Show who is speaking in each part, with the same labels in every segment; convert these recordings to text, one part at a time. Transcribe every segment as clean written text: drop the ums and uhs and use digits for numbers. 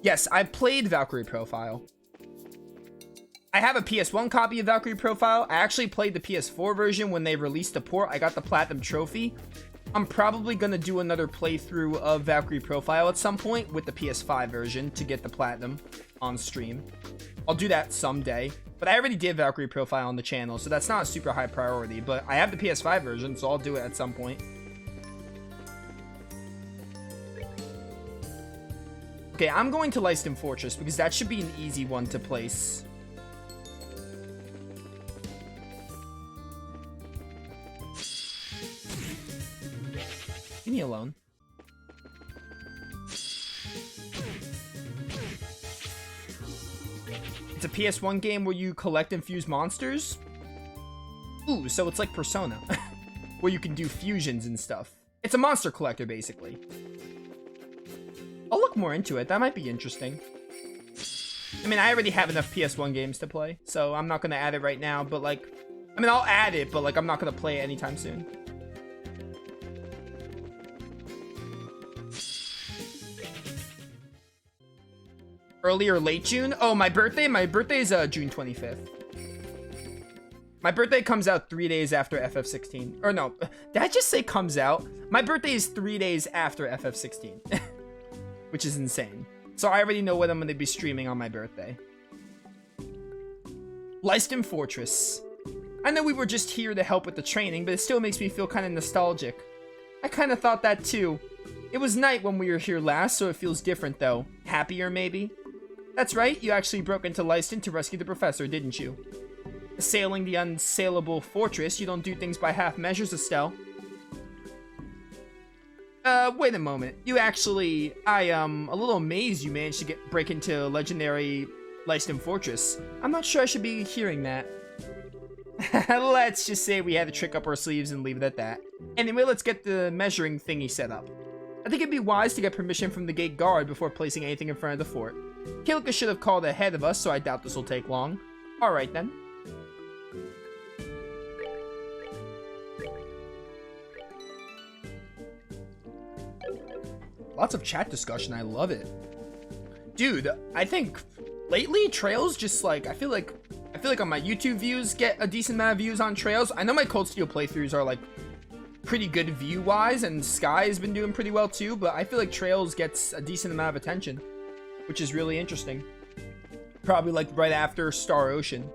Speaker 1: Yes, I played Valkyrie Profile. I have a PS1 copy of Valkyrie Profile. I actually played the PS4 version when they released the port. I got the Platinum Trophy. I'm probably going to do another playthrough of Valkyrie Profile at some point with the PS5 version to get the Platinum on stream. I'll do that someday. But I already did Valkyrie Profile on the channel, so that's not a super high priority. But I have the PS5 version, so I'll do it at some point. Okay, I'm going to Leiston Fortress because that should be an easy one to place. Leave me alone. It's a PS1 game where you collect and fuse monsters? Ooh, so it's like Persona. Where you can do fusions and stuff. It's a monster collector, basically. I'll look more into it. That might be interesting. I mean, I already have enough PS1 games to play, so I'm not going to add it right now, but like... I mean, I'll add it, but like, I'm not going to play it anytime soon. Early or late June? Oh, my birthday? My birthday is June 25th. My birthday comes out 3 days after FF16. Or no, did I just say comes out? My birthday is 3 days after FF16. Which is insane. So I already know what I'm going to be streaming on my birthday. Leiston Fortress. I know we were just here to help with the training, but it still makes me feel kind of nostalgic. I kind of thought that too. It was night when we were here last, so it feels different though. Happier maybe? That's right, you actually broke into Leiston to rescue the professor, didn't you? Assailing the unsaleable fortress, you don't do things by half measures, Estelle. Wait a moment. You actually... I am a little amazed you managed to break into legendary Leiston Fortress. I'm not sure I should be hearing that. Let's just say we had a trick up our sleeves and leave it at that. Anyway, let's get the measuring thingy set up. I think it'd be wise to get permission from the gate guard before placing anything in front of the fort. Kilika should have called ahead of us, so I doubt this will take long. Alright then. Lots of chat discussion, I love it. Dude, I think lately Trails just like I feel like on my YouTube views get a decent amount of views on Trails. I know my Cold Steel playthroughs are like pretty good view-wise, and Sky has been doing pretty well too, but I feel like Trails gets a decent amount of attention, which is really interesting. Probably like right after Star Ocean.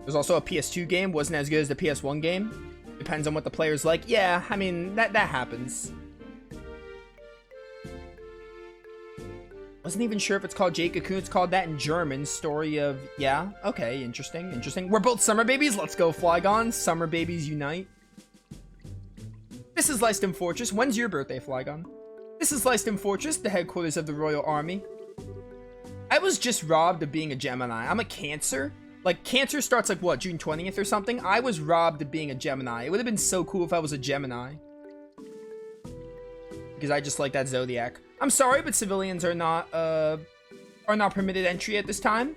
Speaker 1: There's also a PS2 game, wasn't as good as the PS1 game. Depends on what the player's like. Yeah, I mean, that happens. Wasn't even sure if it's called Jade Cocoon. It's called that in German. Story of... Yeah, okay, interesting, interesting. We're both summer babies. Let's go, Flygon. Summer babies unite. This is Leiston Fortress. When's your birthday, Flygon? This is Leiston Fortress, the headquarters of the Royal Army. I was just robbed of being a Gemini. I'm a Cancer. Like, Cancer starts like, what, June 20th or something? I was robbed of being a Gemini. It would have been so cool if I was a Gemini. Because I just like that zodiac. I'm sorry, but civilians are not permitted entry at this time.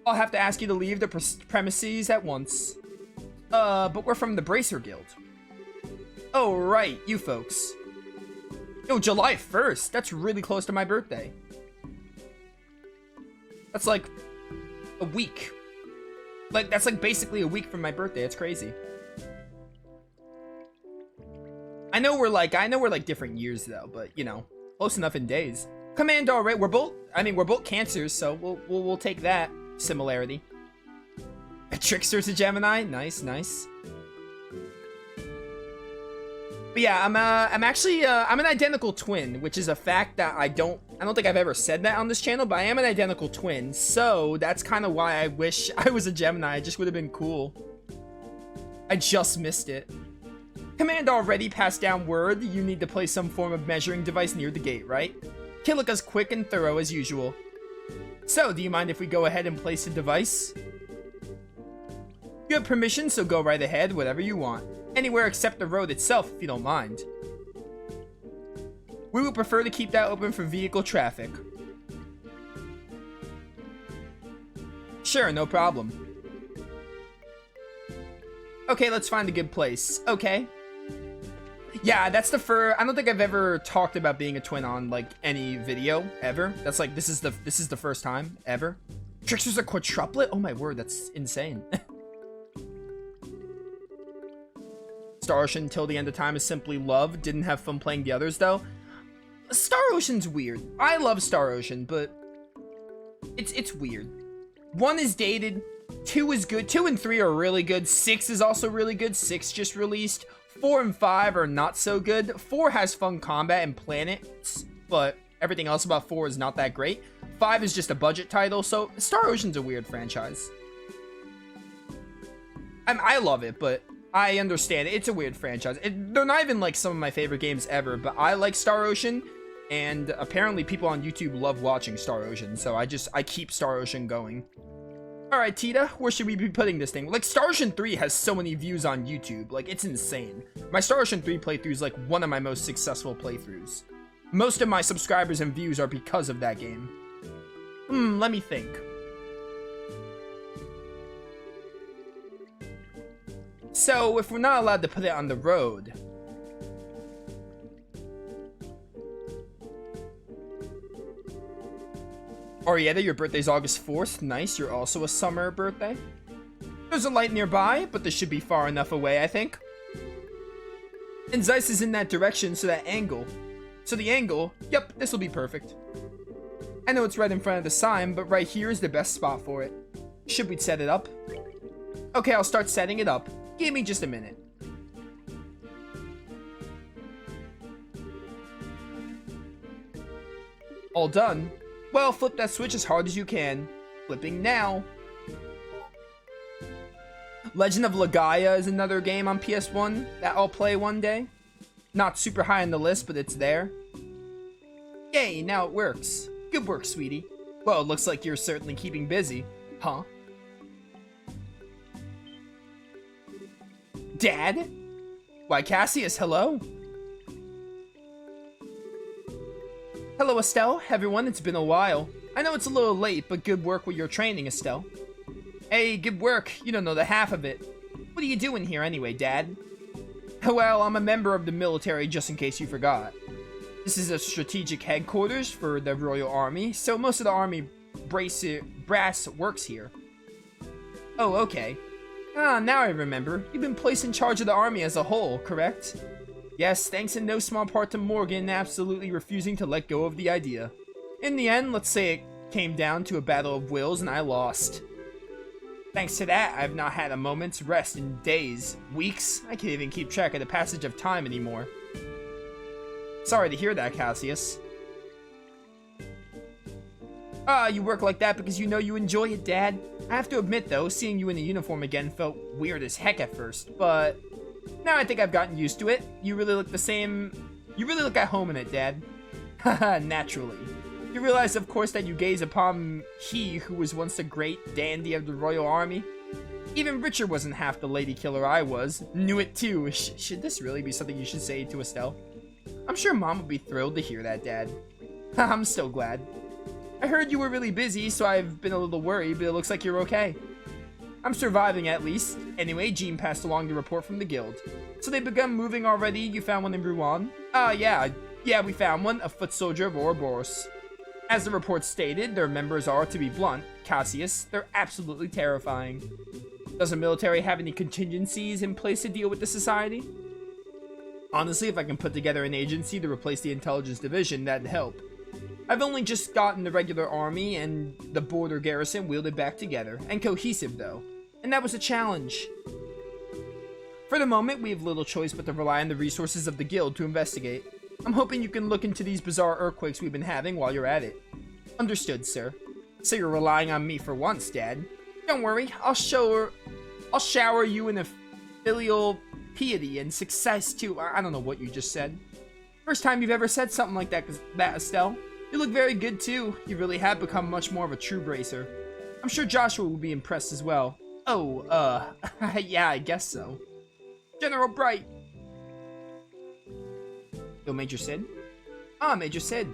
Speaker 1: I'll have to ask you to leave the premises at once. But we're from the Bracer Guild. Oh, right, you folks. Yo, July 1st. That's really close to my birthday. That's like a week. Like, that's like basically a week from my birthday. It's crazy. I know we're like different years though, but you know, close enough in days. Command, all right. We're both Cancers, so we'll take that similarity. A Trickster's a Gemini. Nice, nice. But yeah, I'm actually I'm an identical twin, which is a fact that I don't think I've ever said that on this channel, but I am an identical twin. So that's kind of why I wish I was a Gemini. It just would have been cool. I just missed it. Command already passed down word you need to place some form of measuring device near the gate, right? Kilika's quick and thorough as usual. So, do you mind if we go ahead and place a device? You have permission, so go right ahead, whatever you want. Anywhere except the road itself, if you don't mind. We would prefer to keep that open for vehicle traffic. Sure, no problem. Okay, let's find a good place. Okay. Yeah, that's the first. I don't think I've ever talked about being a twin on like any video ever. That's like this is the first time ever. Trickster's a quadruplet? Oh my word, that's insane. Star Ocean until the end of time is simply love. Didn't have fun playing the others though. Star Ocean's weird. I love Star Ocean, but it's weird. 1 is dated, 2 is good, 2 and 3 are really good, 6 is also really good, 6 just released, 4 and 5 are not so good. 4 has fun combat and planets, but everything else about 4 is not that great. 5 is just a budget title, so Star Ocean's a weird franchise. I love it, but I understand it. It's a weird franchise. They're not even like some of my favorite games ever, but I like Star Ocean, and apparently people on YouTube love watching Star Ocean, so I keep Star Ocean going. Alright, Tita, where should we be putting this thing? Like, Star Ocean 3 has so many views on YouTube. Like, it's insane. My Star Ocean 3 playthrough is, like, one of my most successful playthroughs. Most of my subscribers and views are because of that game. Let me think. So, if we're not allowed to put it on the road... Arietta, your birthday's August 4th. Nice, you're also a summer birthday. There's a light nearby, but this should be far enough away, I think. And Zeiss is in that direction, so that angle. So the angle, yep, this will be perfect. I know it's right in front of the sign, but right here is the best spot for it. Should we set it up? Okay, I'll start setting it up. Give me just a minute. All done. Well, flip that switch as hard as you can. Flipping now. Legend of Legaia is another game on PS1 that I'll play one day. Not super high on the list, but it's there. Yay, now it works. Good work, sweetie. Well, it looks like you're certainly keeping busy. Huh? Dad? Why, Cassius, hello? Hello, Estelle. Everyone, it's been a while. I know it's a little late, but good work with your training, Estelle. Hey, good work. You don't know the half of it. What are you doing here anyway, Dad? Well, I'm a member of the military, just in case you forgot. This is a strategic headquarters for the Royal Army, so most of the army brass works here. Oh, okay. Ah, now I remember. You've been placed in charge of the army as a whole, correct? Yes, thanks in no small part to Morgan absolutely refusing to let go of the idea. In the end, let's say it came down to a battle of wills and I lost. Thanks to that, I've not had a moment's rest in days, weeks. I can't even keep track of the passage of time anymore. Sorry to hear that, Cassius. Ah, you work like that because you know you enjoy it, Dad. I have to admit, though, seeing you in a uniform again felt weird as heck at first, but now I think I've gotten used to it. You really look the same. You really look at home in it, Dad. Haha, naturally. You realize, of course, that you gaze upon he who was once the great dandy of the Royal Army. Even Richard wasn't half the lady killer I was. Knew it too. Should this really be something you should say to Estelle? I'm sure Mom would be thrilled to hear that, Dad. I'm still glad. I heard you were really busy, so I've been a little worried, but it looks like you're okay. I'm surviving at least. Anyway, Jean passed along the report from the guild. So they've begun moving already? You found one in Rouen? Yeah, we found one, a foot soldier of Ouroboros. As the report stated, their members are, to be blunt, Cassius. They're absolutely terrifying. Does the military have any contingencies in place to deal with the society? Honestly, if I can put together an agency to replace the intelligence division, that'd help. I've only just gotten the regular army and the border garrison wielded back together, and cohesive though, and that was a challenge. For the moment, we have little choice but to rely on the resources of the guild to investigate. I'm hoping you can look into these bizarre earthquakes we've been having while you're at it. Understood, sir. So you're relying on me for once, Dad. Don't worry, I'll shower you in a filial piety and success too. I don't know what you just said. First time you've ever said something like that, Estelle. You look very good too. You really have become much more of a true bracer. I'm sure Joshua will be impressed as well. Oh, yeah, I guess so. General Bright. Yo, Major Sid? Ah, Major Sid.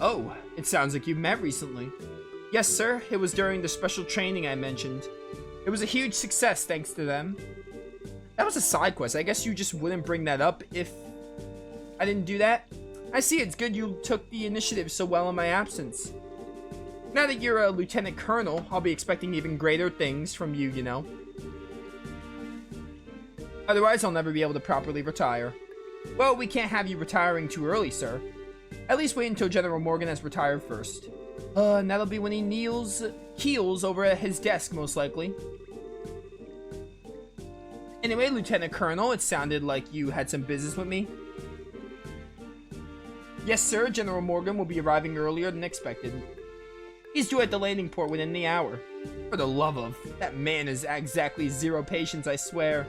Speaker 1: Oh, it sounds like you've met recently. Yes, sir. It was during the special training I mentioned. It was a huge success thanks to them. That was a side quest. I guess you just wouldn't bring that up if I didn't do that. I see, it's good you took the initiative so well in my absence. Now that you're a lieutenant colonel, I'll be expecting even greater things from you, you know. Otherwise, I'll never be able to properly retire. Well, we can't have you retiring too early, sir. At least wait until General Morgan has retired first. And that'll be when he keels over at his desk, most likely. Anyway, Lieutenant Colonel, it sounded like you had some business with me. Yes, sir, General Morgan will be arriving earlier than expected. He's due at the landing port within the hour. For the love of, that man is exactly zero patience, I swear.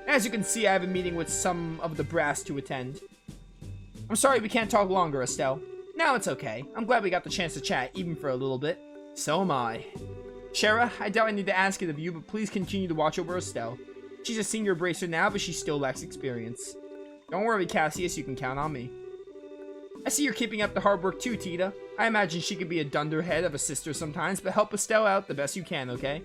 Speaker 1: As you can see, I have a meeting with some of the brass to attend. I'm sorry we can't talk longer, Estelle. No, it's okay. I'm glad we got the chance to chat, even for a little bit. So am I. Shara, I doubt I need to ask it of you, but please continue to watch over Estelle. She's a senior bracer now, but she still lacks experience. Don't worry, Cassius, you can count on me. I see you're keeping up the hard work too, Tita. I imagine she could be a dunderhead of a sister sometimes, but help Estelle out the best you can, okay?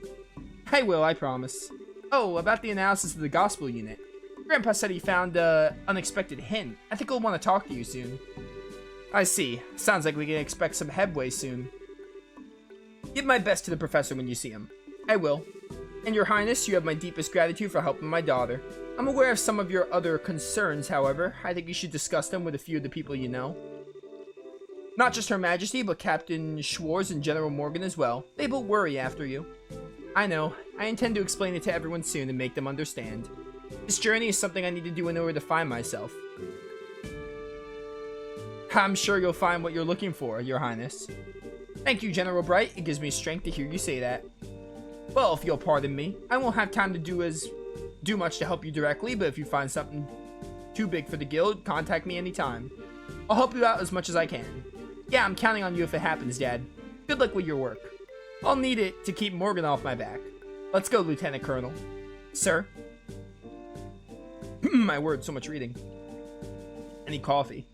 Speaker 1: I will, I promise. Oh, about the analysis of the gospel unit. Grandpa said he found an unexpected hint. I think he'll want to talk to you soon. I see. Sounds like we can expect some headway soon. Give my best to the professor when you see him. I will. And your highness, you have my deepest gratitude for helping my daughter. I'm aware of some of your other concerns, however. I think you should discuss them with a few of the people you know. Not just Her Majesty, but Captain Schwartz and General Morgan as well. They both worry after you. I know. I intend to explain it to everyone soon and make them understand. This journey is something I need to do in order to find myself. I'm sure you'll find what you're looking for, your highness. Thank you, General Bright. It gives me strength to hear you say that. Well, if you'll pardon me, I won't have time to do much to help you directly, but if you find something too big for the guild, contact me anytime. I'll help you out as much as I can. Yeah, I'm counting on you if it happens, Dad. Good luck with your work. I'll need it to keep Morgan off my back. Let's go, Lieutenant Colonel. Sir? My word, so much reading. Any coffee?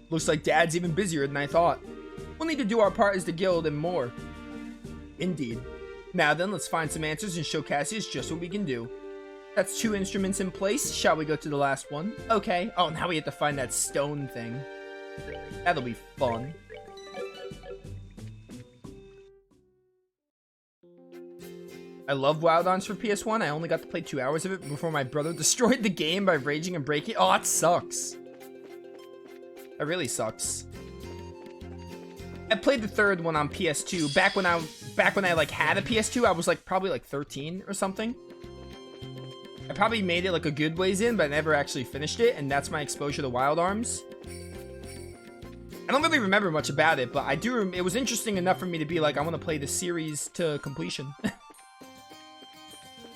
Speaker 1: Looks like Dad's even busier than I thought. We'll need to do our part as the guild and more. Indeed. Now then, let's find some answers and show Cassius just what we can do. That's 2 instruments in place. Shall we go to the last one? Okay. Oh, now we have to find that stone thing. That'll be fun. I love Wild Arms for PS1. I only got to play 2 hours of it before my brother destroyed the game by raging and breaking. Oh, that sucks. That really sucks. I played the 3rd one on PS2 back when I like had a PS2. I was like probably like 13 or something. I probably made it like a good ways in, but I never actually finished it, and that's my exposure to Wild Arms. I don't really remember much about it, but I do. It was interesting enough for me to be like, I want to play the series to completion.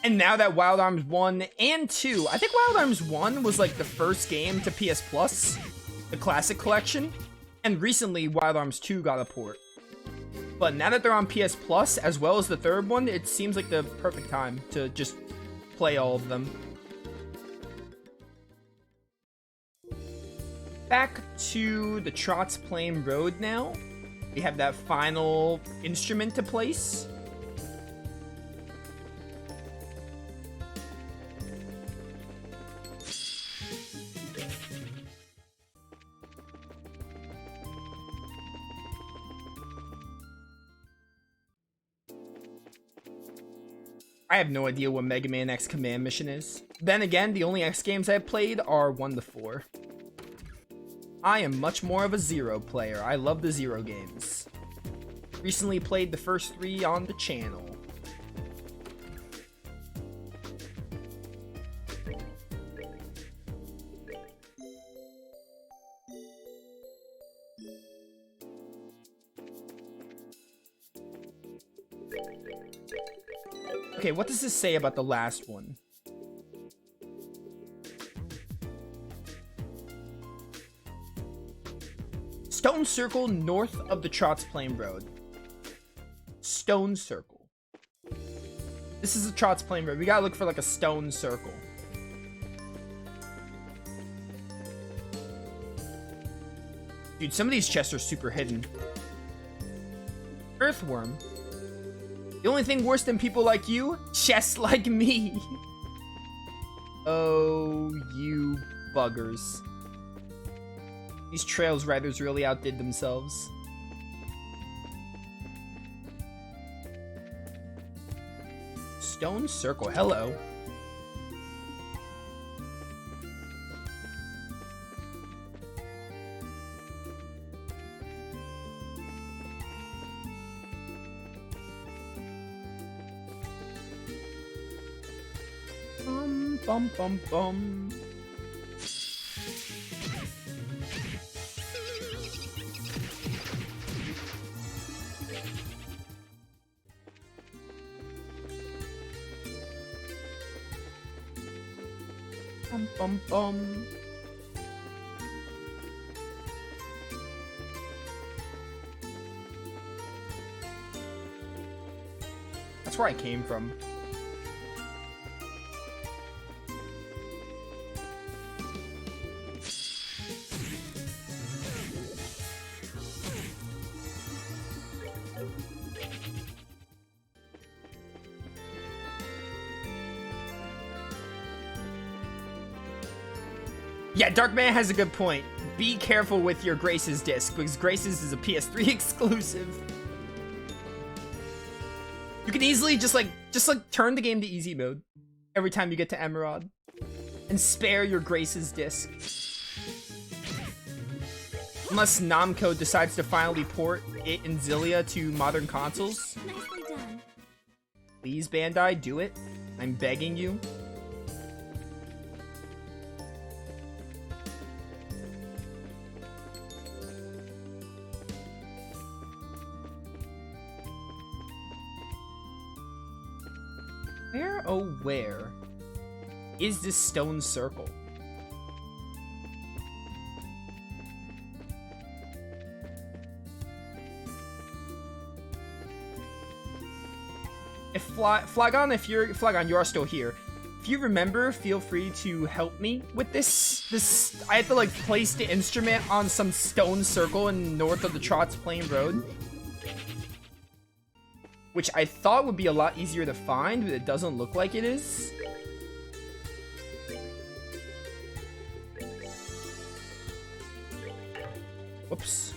Speaker 1: And now that Wild Arms 1 and 2, I think Wild Arms 1 was like the first game to PS Plus, the Classic Collection, and recently Wild Arms 2 got a port. But now that they're on PS Plus, as well as the 3rd one, it seems like the perfect time to just play all of them. Back to the Trotz Plain Road now. We have that final instrument to place. I have no idea what Mega Man X Command Mission is. Then again, the only X games I've played are 1 to 4. I am much more of a Zero player. I love the Zero games. Recently played the first 3 on the channel. Okay, what does this say about the last one? Stone Circle north of the Trotz Plain Road. Stone Circle. This is the Trotz Plain Road. We gotta look for like a stone circle. Dude, some of these chests are super hidden. Earthworm. The only thing worse than people like you? Chests like me. Oh, you buggers. These Trails Riders really outdid themselves. Stone Circle, hello. Bum bum bum. Bum bum bum. That's where I came from. Yeah, Darkman has a good point. Be careful with your Grace's disc, because Grace's is a PS3 exclusive. You can easily just like turn the game to easy mode every time you get to Emerald, and spare your Grace's disc. Unless Namco decides to finally port it and Zillia to modern consoles.
Speaker 2: Nicely done.
Speaker 1: Please, Bandai, do it. I'm begging you. Where, oh where, is this stone circle? If Flagon, you are still here. If you remember, feel free to help me with this. I have to like place the instrument on some stone circle in north of the Trotz Plain Road, which I thought would be a lot easier to find, but it doesn't look like it is. Whoops.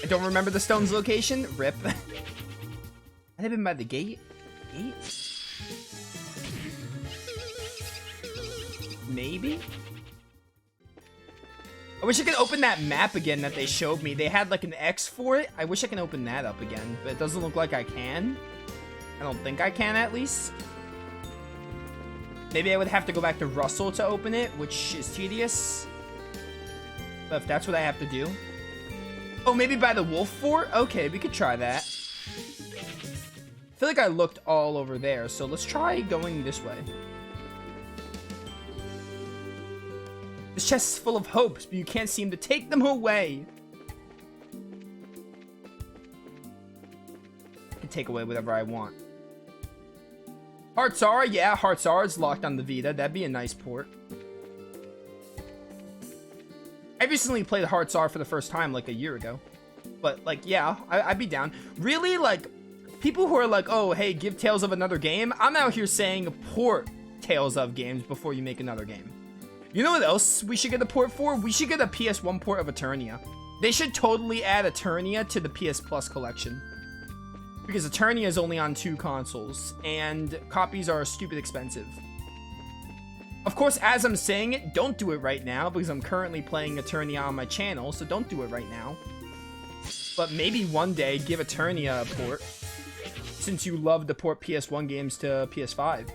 Speaker 1: I don't remember the stone's location. Rip. Might have been by the gate. Maybe? I wish I could open that map again that they showed me. They had like an X for it. I wish I can open that up again, but it doesn't look like I can. I don't think I can, at least. Maybe I would have to go back to Russell to open it, which is tedious. But if that's what I have to do. Oh, maybe by the Wolf Fort? Okay, we could try that. I feel like I looked all over there, so let's try going this way. This chest is full of hopes, but you can't seem to take them away. I can take away whatever I want. Hearts are, yeah, Hearts are. It's locked on the Vita. That'd be a nice port. I recently played Hearts are for the first time like a year ago. But, like, yeah, I'd be down. Really, like, people who are like, oh, hey, give Tales of another game. I'm out here saying port Tales of games before you make another game. You know what else we should get a port for? We should get a PS1 port of Eternia. They should totally add Eternia to the PS Plus collection. Because Eternia is only on 2 consoles, and copies are stupid expensive. Of course, as I'm saying it, don't do it right now, because I'm currently playing Eternia on my channel, so don't do it right now. But maybe one day, give Eternia a port, since you love to port PS1 games to PS5.